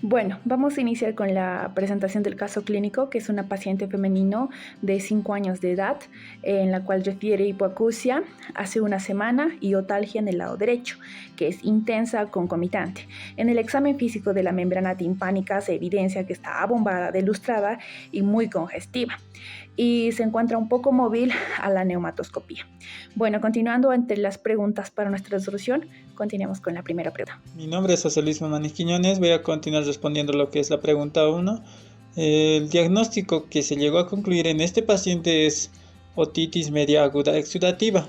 Bueno, vamos a iniciar con la presentación del caso clínico, que es una paciente femenino de 5 años de edad, en la cual refiere hipoacusia hace una semana y otalgia en el lado derecho, que es intensa concomitante. En el examen físico de la membrana timpánica se evidencia que está abombada, delustrada y muy congestiva, y se encuentra un poco móvil a la neumatoscopía. Bueno, continuando entre las preguntas para nuestra resolución, continuamos con la primera pregunta. Mi nombre es José Luis Mamani Quiñones. Voy a continuar respondiendo lo que es la pregunta 1. El diagnóstico que se llegó a concluir en este paciente es otitis media aguda exudativa.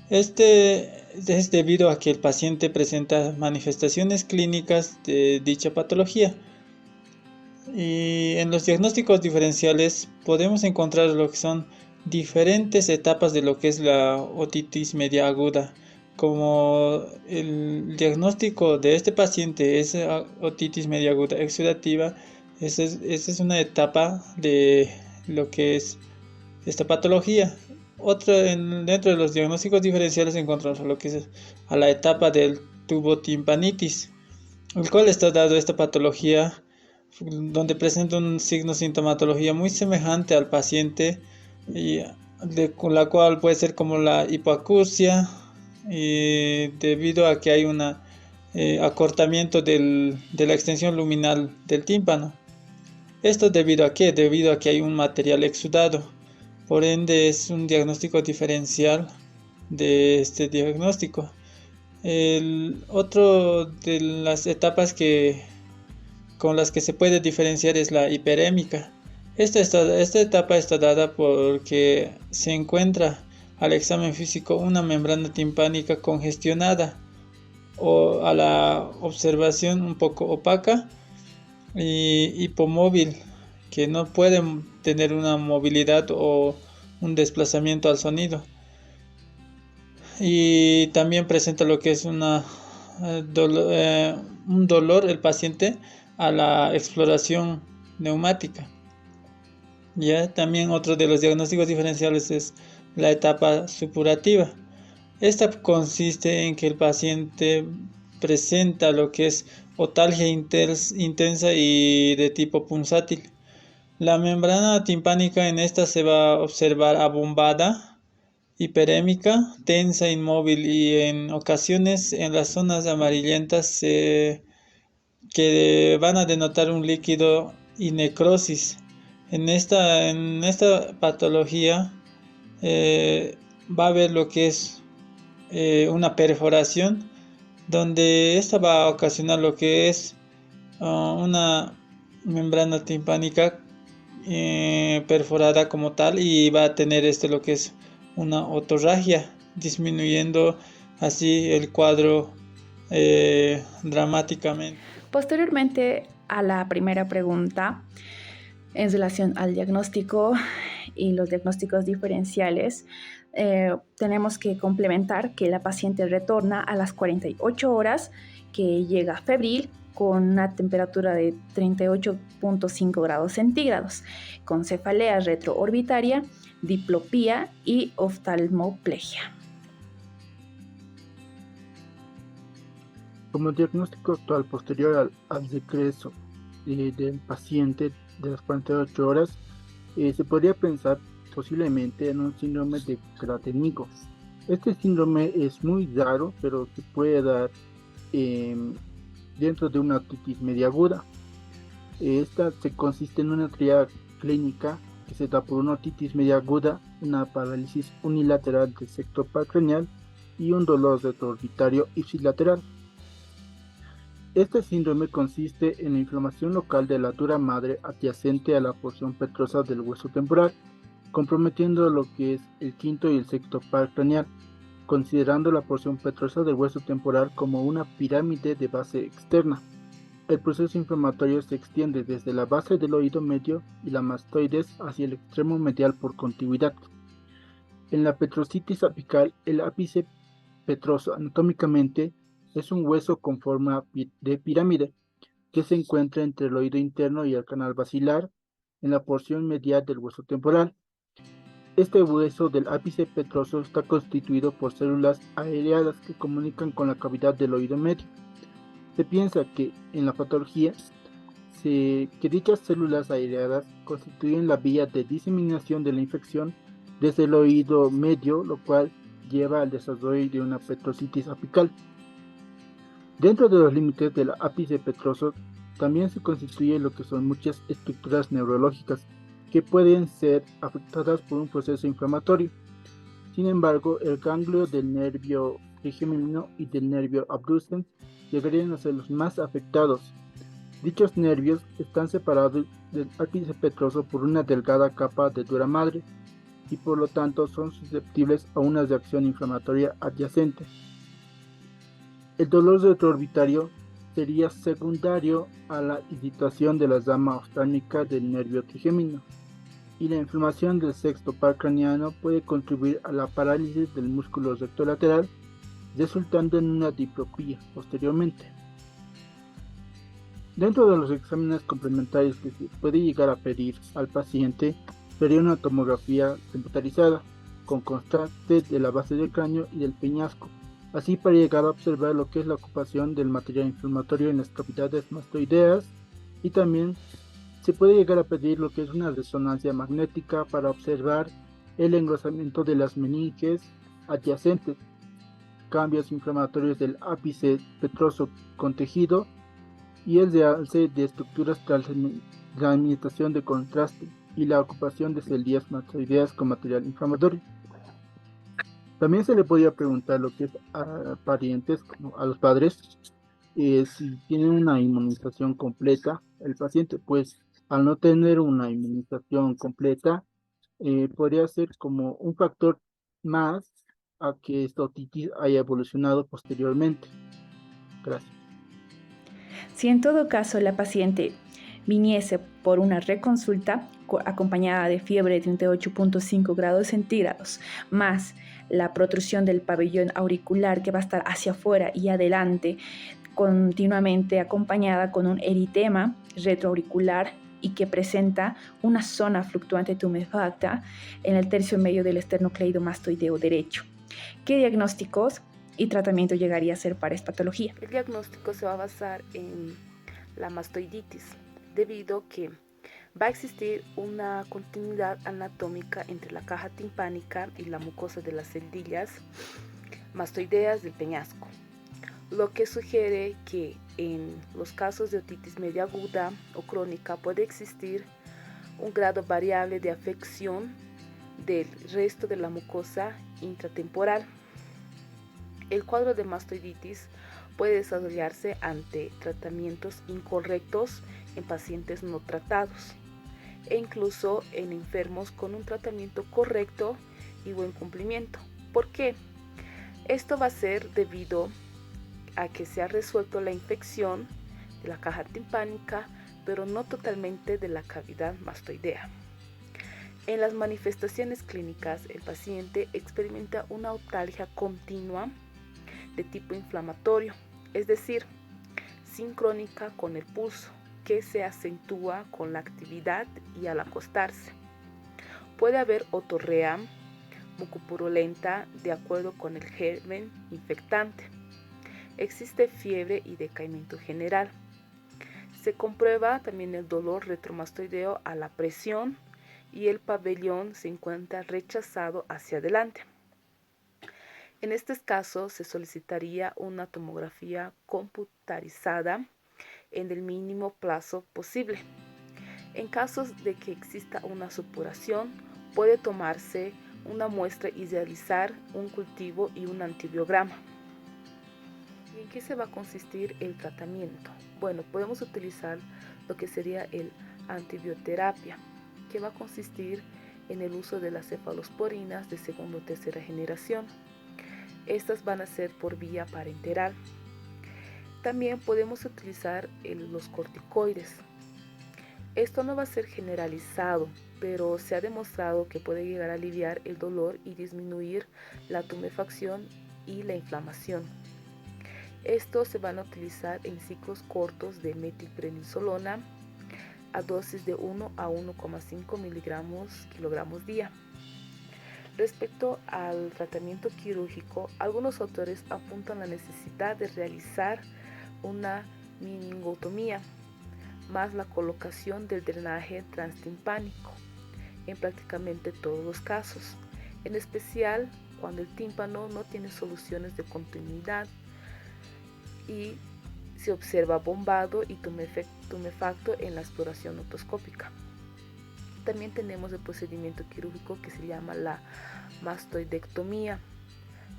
Este es debido a que el paciente presenta manifestaciones clínicas de dicha patología. Y en los diagnósticos diferenciales podemos encontrar lo que son diferentes etapas de lo que es la otitis media aguda. Como el diagnóstico de este paciente es otitis media aguda exudativa, esa es una etapa de lo que es esta patología. Dentro de los diagnósticos diferenciales encontramos lo que es a la etapa del tubotimpanitis, el cual está dado esta patología donde presenta un signo sintomatología muy semejante al paciente y con la cual puede ser como la hipoacusia, y debido a que hay un acortamiento de la extensión luminal del tímpano. Esto debido a qué? Debido a que hay un material exudado. Por ende es un diagnóstico diferencial de este diagnóstico. El otro de las etapas con las que se puede diferenciar es la hiperémica. Esta etapa está dada porque se encuentra al examen físico una membrana timpánica congestionada o a la observación un poco opaca y hipomóvil, que no puede tener una movilidad o un desplazamiento al sonido. Y también presenta lo que es un dolor el paciente a la exploración neumática. Ya también otro de los diagnósticos diferenciales es la etapa supurativa. Esta consiste en que el paciente presenta lo que es otalgia intensa y de tipo punzátil. La membrana timpánica en esta se va a observar abombada, hiperémica, tensa, inmóvil, y en ocasiones en las zonas amarillentas que van a denotar un líquido y necrosis. En esta patología va a haber lo que es una perforación, donde esta va a ocasionar lo que es una membrana timpánica perforada como tal, y va a tener lo que es una otorragia, disminuyendo así el cuadro dramáticamente. Posteriormente a la primera pregunta, en relación al diagnóstico y los diagnósticos diferenciales, tenemos que complementar que la paciente retorna a las 48 horas, que llega febril con una temperatura de 38.5 grados centígrados, con cefalea retroorbitaria, diplopía y oftalmoplegia. Como diagnóstico actual posterior al decreso del paciente de las 48 horas, se podría pensar posiblemente en un síndrome de Krateniko. Este síndrome es muy raro, pero se puede dar dentro de una otitis media aguda. Esta se consiste en una triada clínica que se da por una otitis media aguda, una parálisis unilateral del sector paracraneal y un dolor retroorbitario ipsilateral. Este síndrome consiste en la inflamación local de la dura madre adyacente a la porción petrosa del hueso temporal, comprometiendo lo que es el quinto y el sexto par craneal, considerando la porción petrosa del hueso temporal como una pirámide de base externa. El proceso inflamatorio se extiende desde la base del oído medio y la mastoides hacia el extremo medial por contigüidad. En la petrositis apical, el ápice petroso anatómicamente es un hueso con forma de pirámide que se encuentra entre el oído interno y el canal basilar en la porción medial del hueso temporal. Este hueso del ápice petroso está constituido por células aereadas que comunican con la cavidad del oído medio. Se piensa que en la patología que dichas células aireadas constituyen la vía de diseminación de la infección desde el oído medio, lo cual lleva al desarrollo de una petrocitis apical. Dentro de los límites del ápice petroso también se constituye lo que son muchas estructuras neurológicas que pueden ser afectadas por un proceso inflamatorio. Sin embargo, el ganglio del nervio trigeminino y del nervio abducens llegarían a ser los más afectados. Dichos nervios están separados del ápice petroso por una delgada capa de dura madre y por lo tanto son susceptibles a una reacción inflamatoria adyacente. El dolor retroorbitario sería secundario a la irritación de la rama oftálmica del nervio trigémino, y la inflamación del sexto par craneano puede contribuir a la parálisis del músculo rectolateral, resultando en una diplopía posteriormente. Dentro de los exámenes complementarios que se puede llegar a pedir al paciente sería una tomografía computarizada con contraste de la base del cráneo y del peñasco, así para llegar a observar lo que es la ocupación del material inflamatorio en las cavidades mastoideas, y también se puede llegar a pedir lo que es una resonancia magnética para observar el engrosamiento de las meninges adyacentes, cambios inflamatorios del ápice petroso con tejido y el realce de estructuras tras la administración de contraste y la ocupación de celdas mastoideas con material inflamatorio. También se le podría preguntar lo que es a parientes, como a los padres, si tienen una inmunización completa. El paciente, pues, al no tener una inmunización completa, podría ser como un factor más a que esta otitis haya evolucionado posteriormente. Gracias. Si en todo caso la paciente viniese por una reconsulta acompañada de fiebre de 38.5 grados centígrados, más la protrusión del pabellón auricular que va a estar hacia afuera y adelante, continuamente acompañada con un eritema retroauricular y que presenta una zona fluctuante tumefacta en el tercio medio del esternocleidomastoideo derecho. ¿Qué diagnósticos y tratamiento llegaría a ser para esta patología? El diagnóstico se va a basar en la mastoiditis, debido a que va a existir una continuidad anatómica entre la caja timpánica y la mucosa de las celdillas mastoideas del peñasco, lo que sugiere que en los casos de otitis media aguda o crónica puede existir un grado variable de afección del resto de la mucosa intratemporal. El cuadro de mastoiditis puede desarrollarse ante tratamientos incorrectos en pacientes no tratados e incluso en enfermos con un tratamiento correcto y buen cumplimiento. ¿Por qué? Esto va a ser debido a que se ha resuelto la infección de la caja timpánica, pero no totalmente de la cavidad mastoidea. En las manifestaciones clínicas, el paciente experimenta una otalgia continua de tipo inflamatorio, es decir, sincrónica con el pulso, que se acentúa con la actividad y al acostarse. Puede haber otorrea mucopurulenta de acuerdo con el germen infectante. Existe fiebre y decaimiento general. Se comprueba también el dolor retromastoideo a la presión y el pabellón se encuentra rechazado hacia adelante. En este caso se solicitaría una tomografía computarizada en el mínimo plazo posible. En casos de que exista una supuración, puede tomarse una muestra y realizar un cultivo y un antibiograma. ¿Y en qué se va a consistir el tratamiento? Bueno, podemos utilizar lo que sería el antibioterapia, que va a consistir en el uso de las cefalosporinas de segunda o tercera generación. Estas van a ser por vía parenteral. También podemos utilizar los corticoides. Esto no va a ser generalizado, pero se ha demostrado que puede llegar a aliviar el dolor y disminuir la tumefacción y la inflamación. Estos se van a utilizar en ciclos cortos de metilprednisolona a dosis de 1 a 1,5 miligramos kilogramos día. Respecto al tratamiento quirúrgico, algunos autores apuntan la necesidad de realizar una meningotomía, más la colocación del drenaje transtimpánico en prácticamente todos los casos, en especial cuando el tímpano no tiene soluciones de continuidad y se observa bombado y tumefacto en la exploración otoscópica. También tenemos el procedimiento quirúrgico que se llama la mastoidectomía.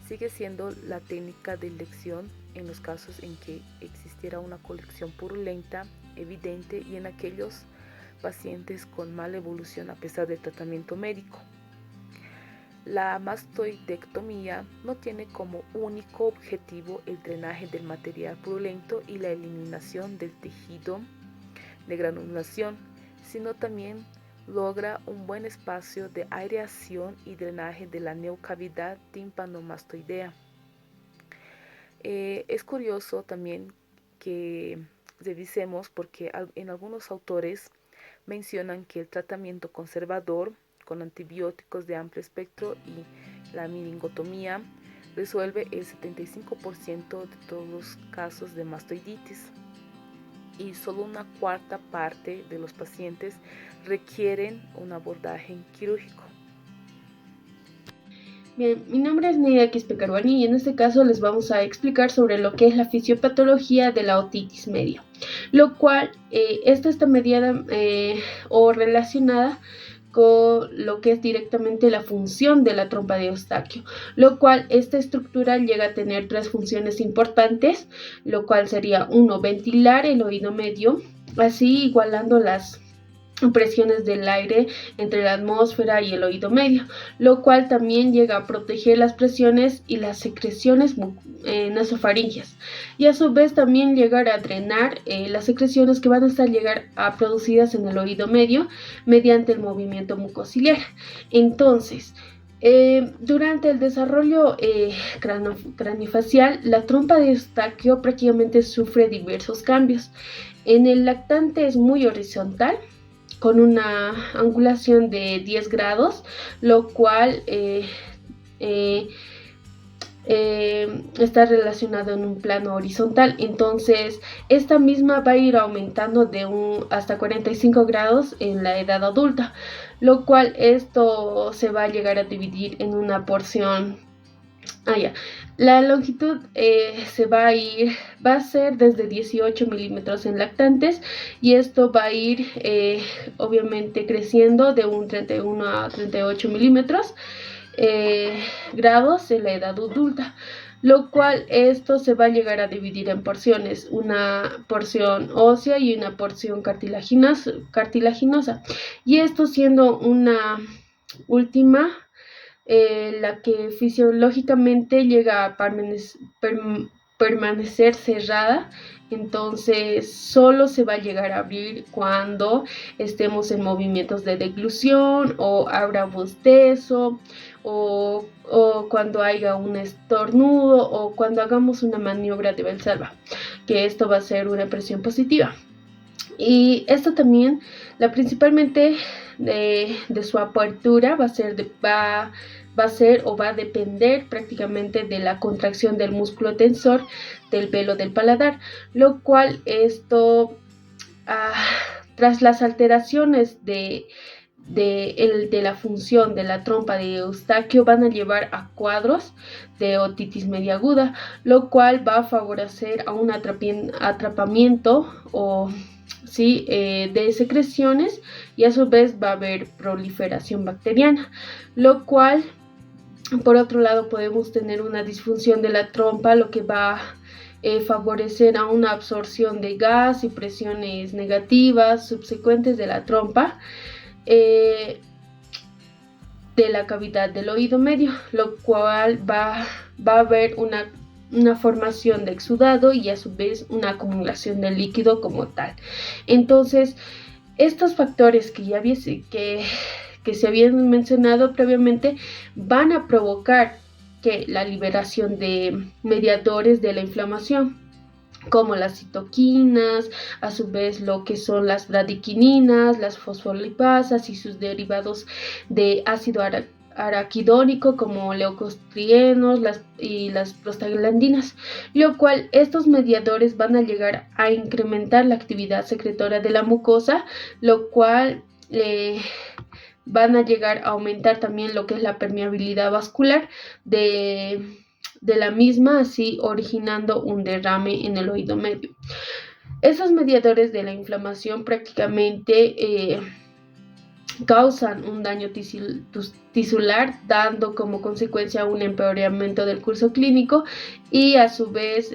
Sigue siendo la técnica de elección en los casos en que existiera una colección purulenta, evidente, y en aquellos pacientes con mala evolución a pesar del tratamiento médico. La mastoidectomía no tiene como único objetivo el drenaje del material purulento y la eliminación del tejido de granulación, sino también logra un buen espacio de aireación y drenaje de la neocavidad tímpano-mastoidea. Es curioso también que revisemos porque en algunos autores mencionan que el tratamiento conservador con antibióticos de amplio espectro y la meningotomía resuelve el 75% de todos los casos de mastoiditis y solo una cuarta parte de los pacientes requieren un abordaje quirúrgico. Bien, mi nombre es Neida Quispe Carboni y en este caso les vamos a explicar sobre lo que es la fisiopatología de la otitis media, lo cual esta está mediada o relacionada con lo que es directamente la función de la trompa de Eustaquio, lo cual esta estructura llega a tener tres funciones importantes, lo cual sería uno, ventilar el oído medio, así igualando las presiones del aire entre la atmósfera y el oído medio, lo cual también llega a proteger las presiones y las secreciones nasofaringeas y a su vez también llegar a drenar las secreciones que van a estar producidas en el oído medio mediante el movimiento mucociliar. Entonces, durante el desarrollo craniofacial, la trompa de Eustaquio prácticamente sufre diversos cambios. En el lactante es muy horizontal, con una angulación de 10 grados, lo cual está relacionado en un plano horizontal. Entonces, esta misma va a ir aumentando hasta 45 grados en la edad adulta, lo cual esto se va a llegar a dividir en una porción. La longitud va a ser desde 18 milímetros en lactantes y esto va a ir obviamente creciendo de un 31 a 38 milímetros grados en la edad adulta, lo cual esto se va a llegar a dividir en porciones, una porción ósea y una porción cartilaginosa, y esto siendo una última la que fisiológicamente llega a permanecer cerrada. Entonces solo se va a llegar a abrir cuando estemos en movimientos de deglución o abra bostezo o cuando haya un estornudo o cuando hagamos una maniobra de Valsalva, que esto va a ser una presión positiva. Y esto también, principalmente de su apertura va a depender prácticamente de la contracción del músculo tensor del velo del paladar, lo cual esto tras las alteraciones de la función de la trompa de Eustaquio van a llevar a cuadros de otitis media aguda, lo cual va a favorecer a un atrapamiento de secreciones, y a su vez va a haber proliferación bacteriana, lo cual por otro lado podemos tener una disfunción de la trompa, lo que va a favorecer a una absorción de gas y presiones negativas subsecuentes de la trompa de la cavidad del oído medio, lo cual va a haber una formación de exudado y a su vez una acumulación de líquido como tal. Entonces, estos factores que se habían mencionado previamente van a provocar que la liberación de mediadores de la inflamación, como las citoquinas, a su vez lo que son las bradiquininas, las fosfolipasas y sus derivados de ácido araquidónico como leucotrienos y las prostaglandinas, lo cual estos mediadores van a llegar a incrementar la actividad secretora de la mucosa, lo cual van a llegar a aumentar también lo que es la permeabilidad vascular de la misma, así originando un derrame en el oído medio. Esos mediadores de la inflamación prácticamente causan un daño tisular, dando como consecuencia un empeoramiento del curso clínico y a su vez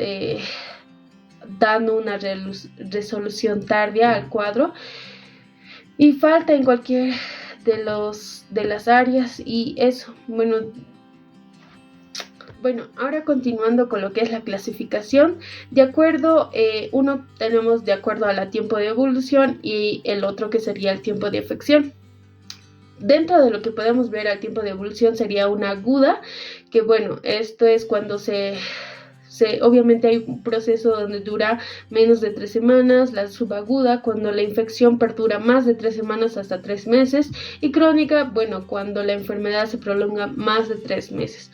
dando una resolución tardía al cuadro y falta en cualquier de las áreas. Y eso, bueno, ahora continuando con lo que es la clasificación, de acuerdo, uno tenemos de acuerdo a la tiempo de evolución y el otro que sería el tiempo de afección. Dentro de lo que podemos ver al tiempo de evolución sería una aguda, que bueno, esto es cuando obviamente hay un proceso donde dura menos de 3 semanas, la subaguda cuando la infección perdura más de 3 semanas hasta 3 meses y crónica, bueno, cuando la enfermedad se prolonga más de 3 meses.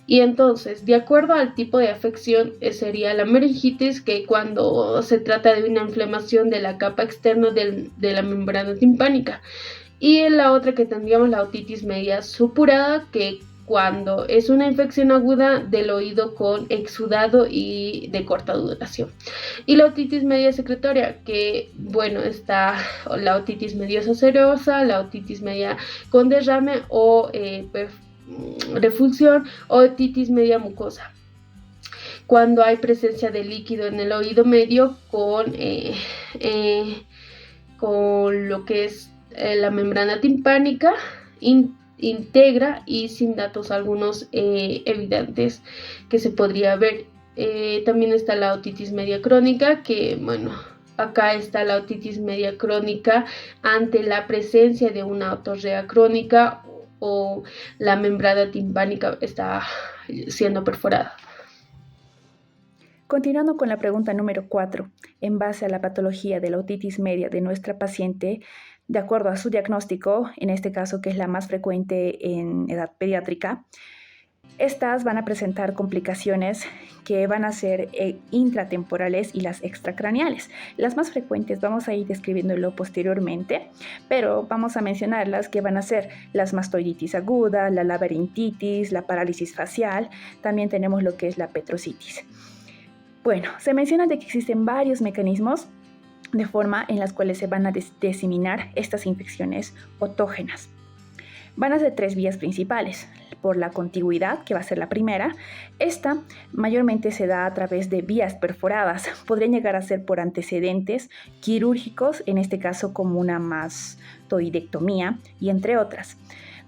Y entonces, de acuerdo al tipo de afección, sería la meningitis, que cuando se trata de una inflamación de la capa externa de la membrana timpánica. Y la otra que tendríamos la otitis media supurada, que cuando es una infección aguda del oído con exudado y de corta duración. Y la otitis media secretoria, que bueno, está la otitis mediosa serosa, la otitis media con derrame o refusión o otitis media mucosa, cuando hay presencia de líquido en el oído medio con lo que es la membrana timpánica integra y sin datos algunos evidentes que se podría ver. También está la otitis media crónica, que bueno, acá está la otitis media crónica ante la presencia de una otorrea crónica o la membrana timpánica está siendo perforada. Continuando con la pregunta número 4, en base a la patología de la otitis media de nuestra paciente, de acuerdo a su diagnóstico, en este caso que es la más frecuente en edad pediátrica, estas van a presentar complicaciones que van a ser intratemporales y las extracraneales. Las más frecuentes vamos a ir describiéndolo posteriormente, pero vamos a mencionarlas, que van a ser las mastoiditis aguda, la laberintitis, la parálisis facial, también tenemos lo que es la petrositis. Bueno, se menciona de que existen varios mecanismos de forma en las cuales se van a diseminar estas infecciones otógenas. Van a ser 3 vías principales. Por la contigüidad, que va a ser la primera. Esta mayormente se da a través de vías perforadas. Podrían llegar a ser por antecedentes quirúrgicos, en este caso como una mastoidectomía y entre otras.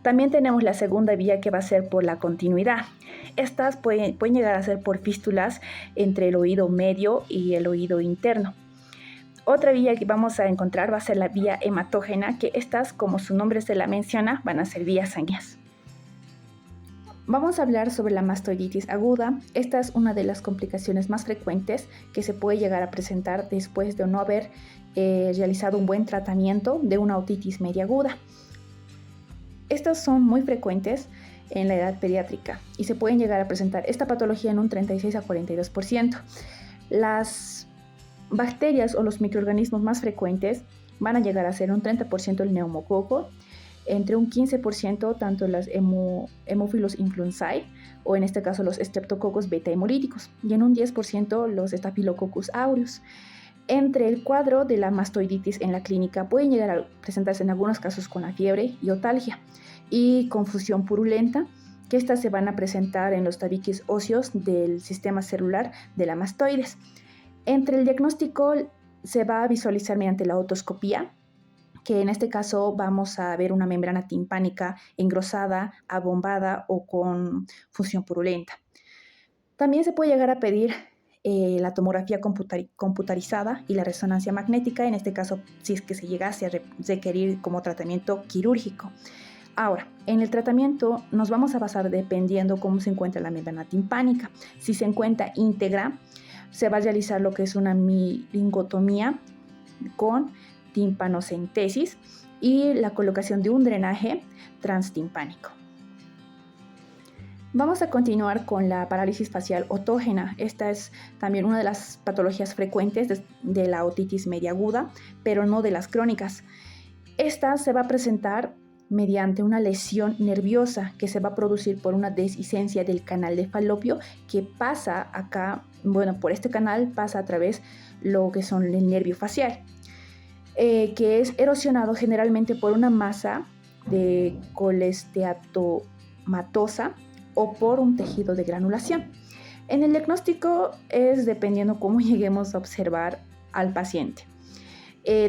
También tenemos la segunda vía, que va a ser por la continuidad. Estas pueden llegar a ser por fístulas entre el oído medio y el oído interno. Otra vía que vamos a encontrar va a ser la vía hematógena, que estas, como su nombre se la menciona, van a ser vías sanguíneas. Vamos a hablar sobre la mastoiditis aguda. Esta es una de las complicaciones más frecuentes que se puede llegar a presentar después de no haber realizado un buen tratamiento de una otitis media aguda. Estas son muy frecuentes en la edad pediátrica y se pueden llegar a presentar esta patología en un 36 a 42%. Las bacterias o los microorganismos más frecuentes van a llegar a ser un 30% el neumococo, entre un 15% tanto las Haemophilus influenzae, o en este caso los Streptococcus beta hemolíticos, y en un 10% los Staphylococcus aureus. Entre el cuadro de la mastoiditis en la clínica pueden llegar a presentarse en algunos casos con la fiebre y otalgia y confusión purulenta, que estas se van a presentar en los tabiques óseos del sistema celular de la mastoides. Entre el diagnóstico se va a visualizar mediante la otoscopía, que en este caso vamos a ver una membrana timpánica engrosada, abombada o con fusión purulenta. También se puede llegar a pedir la tomografía computarizada y la resonancia magnética, en este caso si es que se llegase a requerir como tratamiento quirúrgico. Ahora, en el tratamiento nos vamos a basar dependiendo cómo se encuentra la membrana timpánica. Si se encuentra íntegra, se va a realizar lo que es una miringotomía con timpanocentesis y la colocación de un drenaje transtimpánico. Vamos a continuar con la parálisis facial otógena. Esta es también una de las patologías frecuentes de la otitis media aguda, pero no de las crónicas. Esta se va a presentar mediante una lesión nerviosa que se va a producir por una dehiscencia del canal de Falopio que pasa acá, por este canal pasa a través lo que son el nervio facial, que es erosionado generalmente por una masa de colesteatomatosa o por un tejido de granulación. En el diagnóstico es dependiendo cómo lleguemos a observar al paciente.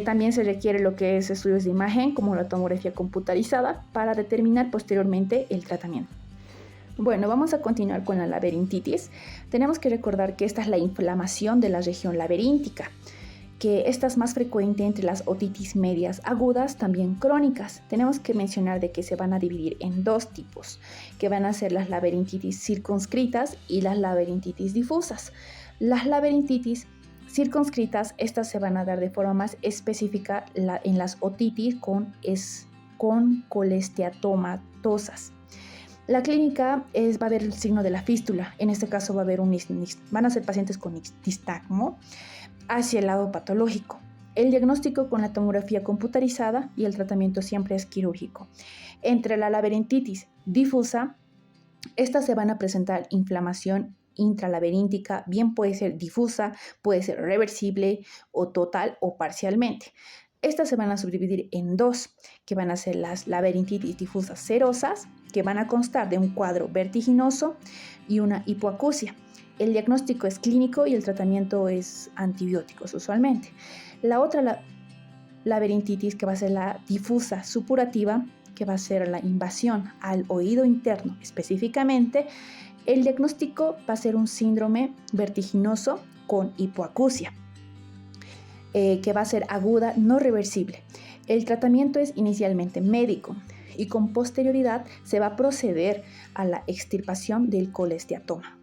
También se requiere lo que es estudios de imagen como la tomografía computarizada para determinar posteriormente el tratamiento. Bueno, vamos a continuar con la laberintitis. Tenemos que recordar que esta es la inflamación de la región laberíntica, que esta es más frecuente entre las otitis medias agudas, también crónicas. Tenemos que mencionar de que se van a dividir en dos tipos, que van a ser las laberintitis circunscritas y las laberintitis difusas. Las laberintitis circunscritas, estas se van a dar de forma más específica en las otitis con colesteatomatosas. La clínica va a haber el signo de la fístula. En este caso van a ser pacientes con nistagmo hacia el lado patológico. El diagnóstico con la tomografía computarizada y el tratamiento siempre es quirúrgico. Entre la laberintitis difusa, estas se van a presentar inflamación intralaberíntica, bien puede ser difusa, puede ser reversible o total o parcialmente. Estas se van a subdividir en dos, que van a ser las laberintitis difusas serosas, que van a constar de un cuadro vertiginoso y una hipoacusia. El diagnóstico es clínico y el tratamiento es antibióticos usualmente. La otra laberintitis, que va a ser la difusa supurativa, que va a ser la invasión al oído interno específicamente, el diagnóstico va a ser un síndrome vertiginoso con hipoacusia, que va a ser aguda no reversible. El tratamiento es inicialmente médico y con posterioridad se va a proceder a la extirpación del colesteatoma.